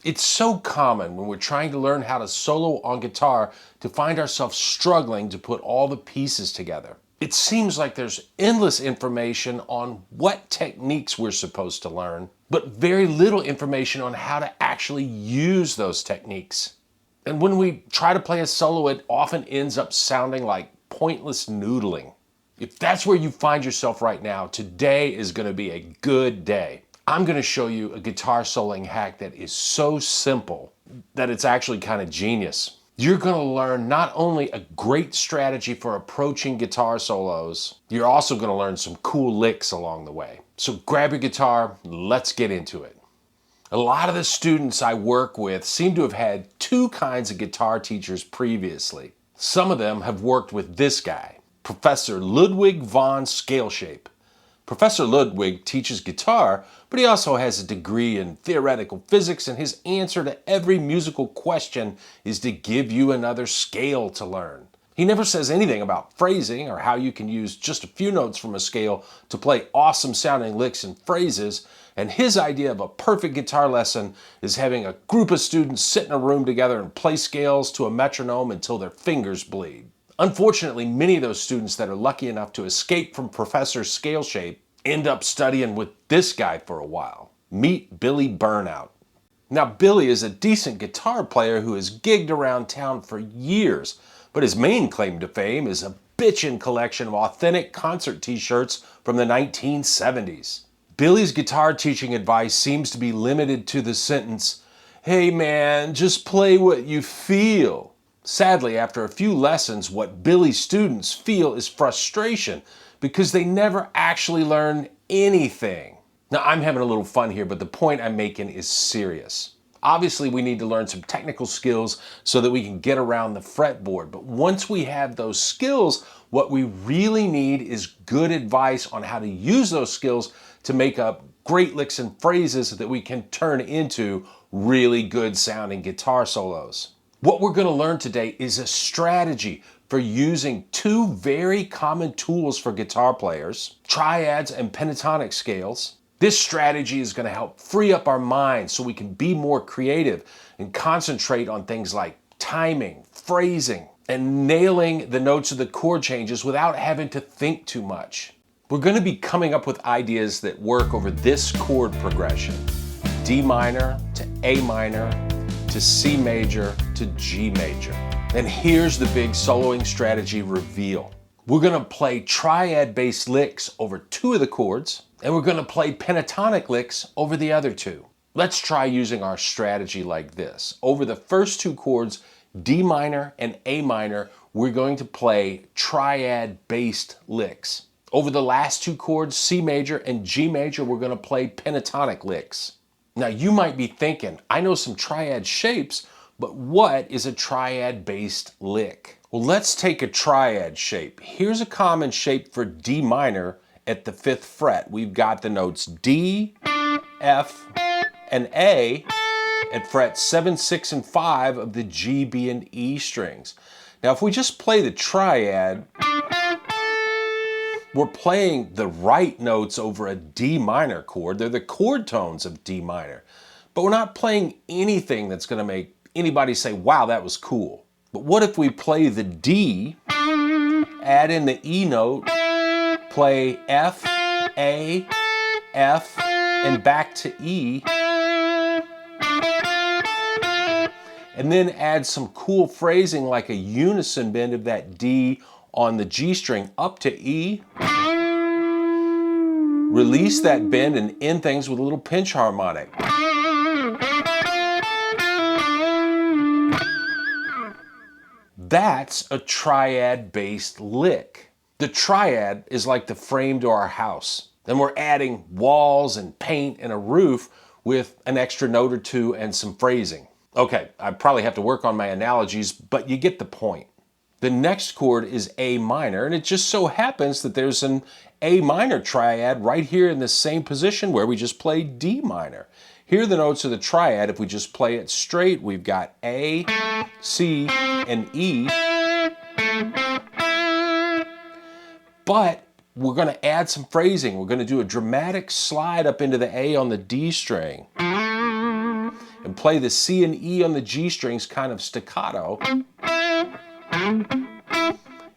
It's so common when we're trying to learn how to solo on guitar to find ourselves struggling to put all the pieces together. It seems like there's endless information on what techniques we're supposed to learn, but very little information on how to actually use those techniques. And when we try to play a solo, it often ends up sounding like pointless noodling. If that's where you find yourself right now, today is going to be a good day. I'm going to show you a guitar soloing hack that is so simple that it's actually kind of genius. You're going to learn not only a great strategy for approaching guitar solos, you're also going to learn some cool licks along the way. So grab your guitar, let's get into it. A lot of the students I work with seem to have had two kinds of guitar teachers previously. Some of them have worked with this guy, Professor Ludwig von Scaleshape. Professor Ludwig teaches guitar, but he also has a degree in theoretical physics, and his answer to every musical question is to give you another scale to learn. He never says anything about phrasing or how you can use just a few notes from a scale to play awesome sounding licks and phrases, and his idea of a perfect guitar lesson is having a group of students sit in a room together and play scales to a metronome until their fingers bleed. Unfortunately, many of those students that are lucky enough to escape from Professor Scaleshape end up studying with this guy for a while. Meet Billy Burnout. Now, Billy is a decent guitar player who has gigged around town for years, but his main claim to fame is a bitchin' collection of authentic concert t-shirts from the 1970s. Billy's guitar teaching advice seems to be limited to the sentence, "Hey man, just play what you feel." Sadly, after a few lessons, what Billy's students feel is frustration because they never actually learn anything. Now, I'm having a little fun here, but the point I'm making is serious. Obviously, we need to learn some technical skills so that we can get around the fretboard. But once we have those skills, what we really need is good advice on how to use those skills to make up great licks and phrases that we can turn into really good sounding guitar solos. What we're going to learn today is a strategy for using two very common tools for guitar players, triads and pentatonic scales. This strategy is going to help free up our minds so we can be more creative and concentrate on things like timing, phrasing, and nailing the notes of the chord changes without having to think too much. We're going to be coming up with ideas that work over this chord progression: D minor to A minor to C major to G major. And here's the big soloing strategy reveal. We're going to play triad-based licks over two of the chords, and we're going to play pentatonic licks over the other two. Let's try using our strategy like this. Over the first two chords, D minor and A minor, we're going to play triad-based licks. Over the last two chords, C major and G major, we're going to play pentatonic licks. Now, you might be thinking, I know some triad shapes, but what is a triad-based lick? Well, let's take a triad shape. Here's a common shape for D minor at the 5th fret. We've got the notes D, F, and A at frets 7, 6, and 5 of the G, B, and E strings. Now, if we just play the triad, we're playing the right notes over a D minor chord. They're the chord tones of D minor. But we're not playing anything that's going to make anybody say, wow, that was cool. But what if we play the D, add in the E note, play F, A, F, and back to E, and then add some cool phrasing like a unison bend of that D on the G string up to E, release that bend and end things with a little pinch harmonic. That's a triad-based lick. The triad is like the frame to our house. Then we're adding walls and paint and a roof with an extra note or two and some phrasing. Okay, I probably have to work on my analogies, but you get the point. The next chord is A minor, and it just so happens that there's an A minor triad right here in the same position where we just played D minor. Here are the notes of the triad. If we just play it straight, we've got A, C, and E. But we're going to add some phrasing. We're going to do a dramatic slide up into the A on the D string and play the C and E on the G strings kind of staccato.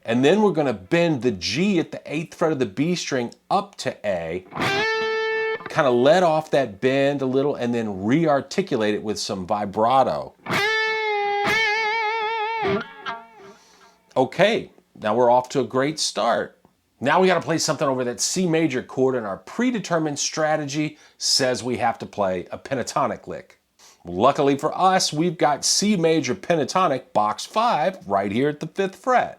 And then we're going to bend the G at the 8th fret of the B string up to A, kind of let off that bend a little, and then re-articulate it with some vibrato. Okay, now we're off to a great start. Now we got to play something over that C major chord, and our predetermined strategy says we have to play a pentatonic lick. Luckily for us, we've got C major pentatonic box 5 right here at the 5th fret.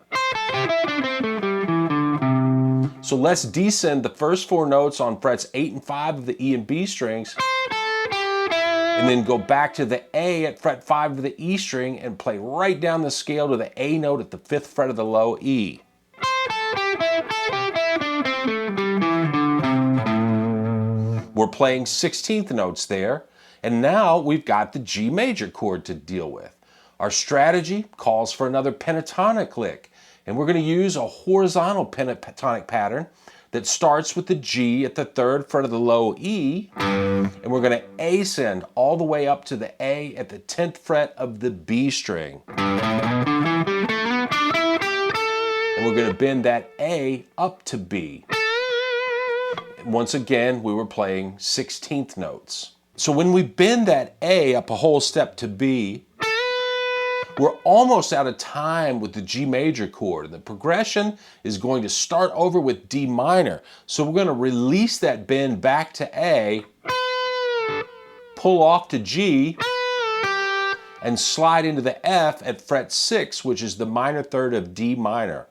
So let's descend the first 4 notes on frets 8 and 5 of the E and B strings, and then go back to the A at fret 5 of the E string and play right down the scale to the A note at the 5th fret of the low E. We're playing 16th notes there, and now we've got the G major chord to deal with. Our strategy calls for another pentatonic lick, and we're going to use a horizontal pentatonic pattern that starts with the G at the 3rd fret of the low E, and we're going to ascend all the way up to the A at the 10th fret of the B string. And we're going to bend that A up to B. Once again, we were playing 16th notes. So when we bend that A up a whole step to B, we're almost out of time with the G major chord. The progression is going to start over with D minor. So we're going to release that bend back to A, pull off to G, and slide into the F at fret 6, which is the minor third of D minor.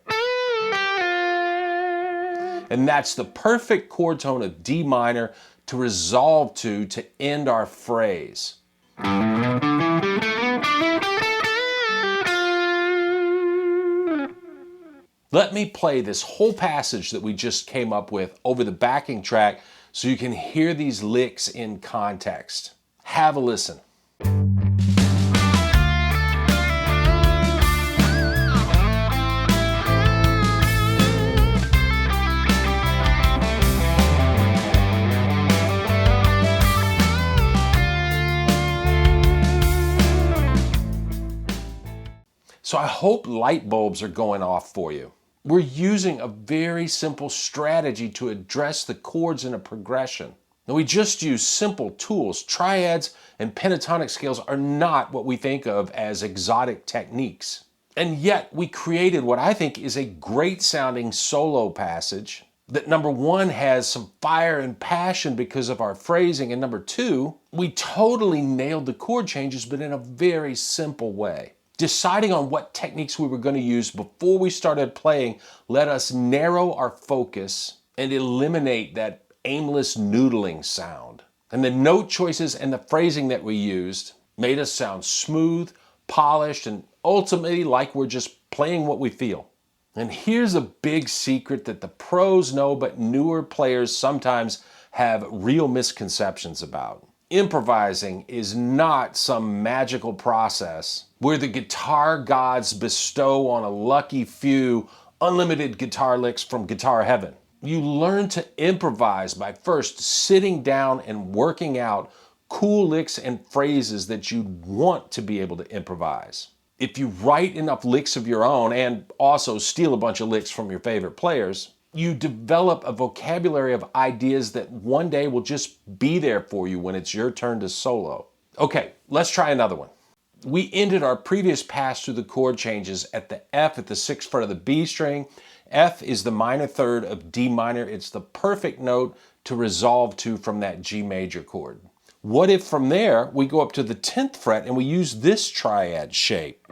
And that's the perfect chord tone of D minor to resolve to end our phrase. Let me play this whole passage that we just came up with over the backing track so you can hear these licks in context. Have a listen. So I hope light bulbs are going off for you. We're using a very simple strategy to address the chords in a progression. Now we just use simple tools. Triads and pentatonic scales are not what we think of as exotic techniques. And yet we created what I think is a great sounding solo passage that, number one, has some fire and passion because of our phrasing, and number two, we totally nailed the chord changes, but in a very simple way. Deciding on what techniques we were going to use before we started playing let us narrow our focus and eliminate that aimless noodling sound. And the note choices and the phrasing that we used made us sound smooth, polished, and ultimately like we're just playing what we feel. And here's a big secret that the pros know but newer players sometimes have real misconceptions about. Improvising is not some magical process where the guitar gods bestow on a lucky few unlimited guitar licks from guitar heaven. You learn to improvise by first sitting down and working out cool licks and phrases that you want to be able to improvise. If you write enough licks of your own and also steal a bunch of licks from your favorite players, you develop a vocabulary of ideas that one day will just be there for you when it's your turn to solo. Okay, let's try another one. We ended our previous pass through the chord changes at the F at the 6th fret of the B string. F is the minor third of D minor. It's the perfect note to resolve to from that G major chord. What if from there we go up to the 10th fret and we use this triad shape?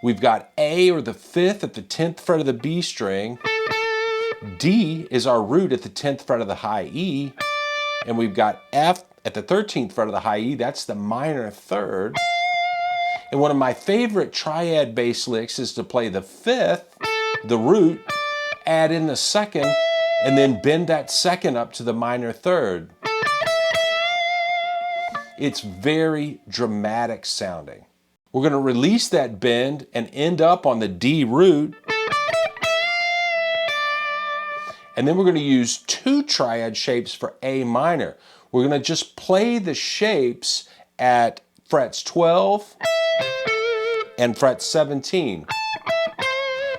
We've got A, or the 5th, at the 10th fret of the B string. D is our root at the 10th fret of the high E. And we've got F at the 13th fret of the high E. That's the minor third. And one of my favorite triad bass licks is to play the 5th, the root, add in the 2nd, and then bend that 2nd up to the minor third. It's very dramatic sounding. We're going to release that bend and end up on the D root. And then we're going to use two triad shapes for A minor. We're gonna just play the shapes at frets 12 and fret 17.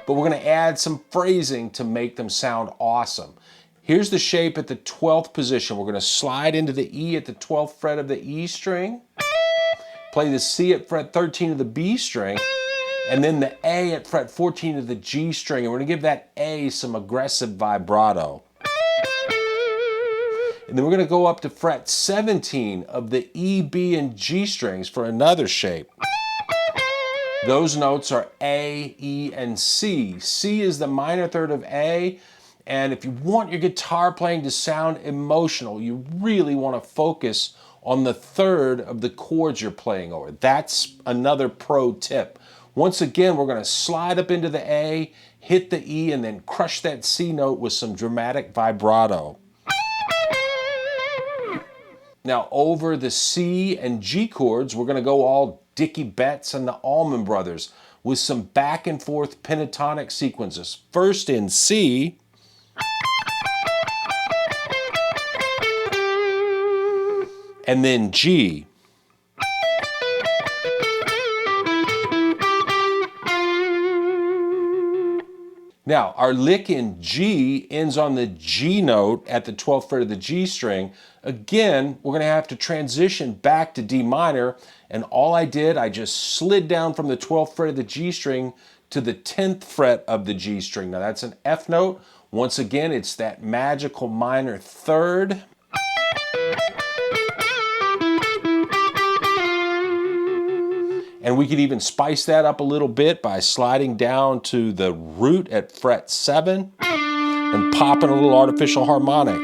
But we're gonna add some phrasing to make them sound awesome. Here's the shape at the 12th position. We're gonna slide into the E at the 12th fret of the E string, play the C at fret 13 of the B string, and then the A at fret 14 of the G string. And we're gonna give that A some aggressive vibrato. And then we're gonna go up to fret 17 of the E, B, and G strings for another shape. Those notes are A, E, and C. C is the minor third of A, and if you want your guitar playing to sound emotional, you really want to focus on the third of the chords you're playing over. That's another pro tip. Once again, we're going to slide up into the A, hit the E, and then crush that C note with some dramatic vibrato. Now over the C and G chords, we're going to go all Dickie Betts and the Allman Brothers with some back and forth pentatonic sequences. First in C, and then G. Now, our lick in G ends on the G note at the 12th fret of the G string. Again, we're gonna have to transition back to D minor, and all I did, I just slid down from the 12th fret of the G string to the 10th fret of the G string. Now that's an F note. Once again, it's that magical minor third. And we could even spice that up a little bit by sliding down to the root at fret 7 and popping a little artificial harmonic.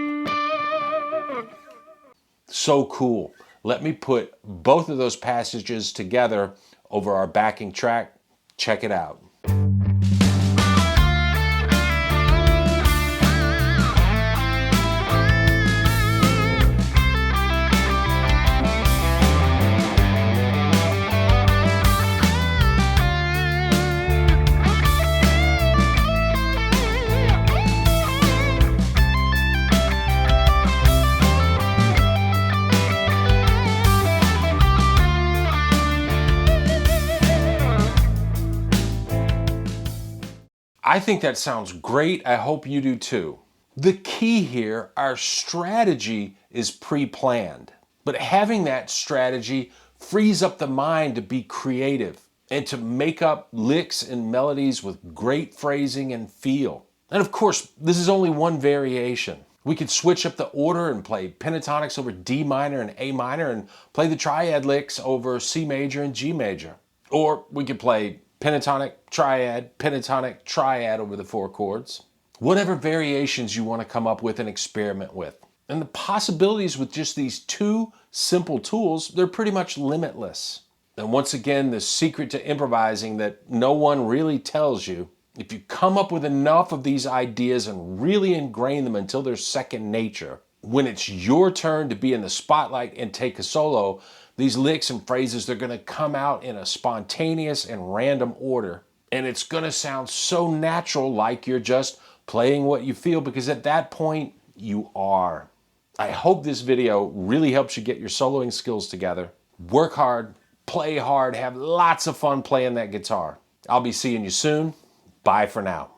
So cool. Let me put both of those passages together over our backing track. Check it out. I think that sounds great. I hope you do too. The key here, our strategy is pre-planned, but having that strategy frees up the mind to be creative and to make up licks and melodies with great phrasing and feel. And of course, this is only one variation. We could switch up the order and play pentatonics over D minor and A minor and play the triad licks over C major and G major. Or we could play pentatonic, triad over the 4 chords. Whatever variations you want to come up with and experiment with. And the possibilities with just these 2 simple tools, they're pretty much limitless. And once again, the secret to improvising that no one really tells you, if you come up with enough of these ideas and really ingrain them until they're second nature, when it's your turn to be in the spotlight and take a solo, these licks and phrases, they're gonna come out in a spontaneous and random order. And it's gonna sound so natural, like you're just playing what you feel, because at that point, you are. I hope this video really helps you get your soloing skills together. Work hard, play hard, have lots of fun playing that guitar. I'll be seeing you soon. Bye for now.